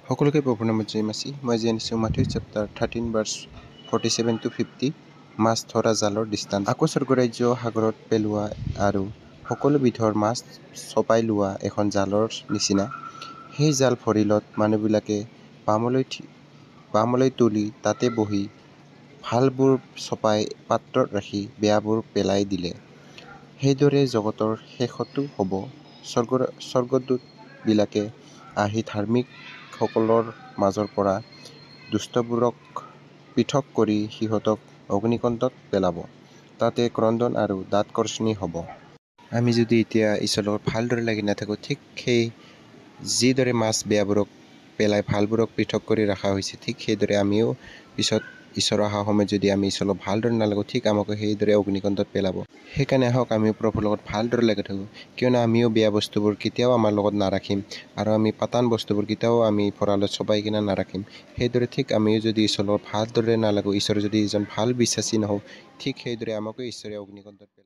সকলোকে প্ৰভুৰ নামত জয় মাছি। মই আজি আনিছোঁ মাথিউ চেপ্টাৰ 13 ভাৰ্ছ 47 to 50 মাছ ধৰা জালৰ দৃষ্টান্ত। আকৌ স্বৰ্গৰাজ্য সাগৰত পেলোৱা আৰু সকলো বিধৰ মাছ চপাই লোৱা এখন জালৰ নিচিনা। সেই জাল ভৰিলত মানুহবিলাকে বামলৈ তুলি তাতে বহি ভালবোৰ চপাই পাত্ৰত ৰাখি বেয়াবোৰ পেলাই দিলে। সেইদৰে জগতৰ শেষতো হ'ব। স্বৰ্গদূতবিলাকে আহি ধাৰ্মিকসকলৰ মাজৰ পৰা দুষ্টবোৰক পৃথক কৰি সিহঁতক অগ্নিকুণ্ডত পেলাব। তাতে ক্ৰদন আৰু দাঁত কৰ্চনি হ'ব। আমি যদি এতিয়া ঈশ্বৰৰ লগত ভালদৰে লাগি নাথাকোঁ, ঠিক সেই যিদৰে মাছ বেয়াবোৰক পেলাই ভালবোৰক পৃথক কৰি ৰখা হৈছে, ঠিক সেইদৰে আমিও পিছত ঈশ্বৰ অহা সময়ত যদি আমি ঈশ্বৰৰ লগত ভালদৰে নালাগোঁ, ঠিক আমাকো সেইদৰে অগ্নিকুণ্ডত পেলাব। সেইকাৰণে আহক আমিও প্ৰভুৰ লগত ভালদৰে লাগি থাকোঁ, কিয়নো আমিও বেয়া বস্তুবোৰ কেতিয়াও আমাৰ লগত নাৰাখিম আৰু আমি পাতান বস্তুবোৰ কেতিয়াও আমি ভঁৰালত চপাই কিনে নাৰাখিম। সেইদৰে ঠিক আমিও যদি ঈশ্বৰৰ লগত ভালদৰে নালাগোঁ, ঈশ্বৰৰ যদি এজন ভাল বিশ্বাসী নহওঁ, ঠিক সেইদৰে আমাকো ঈশ্বৰে অগ্নিকুণ্ডত পেলাব।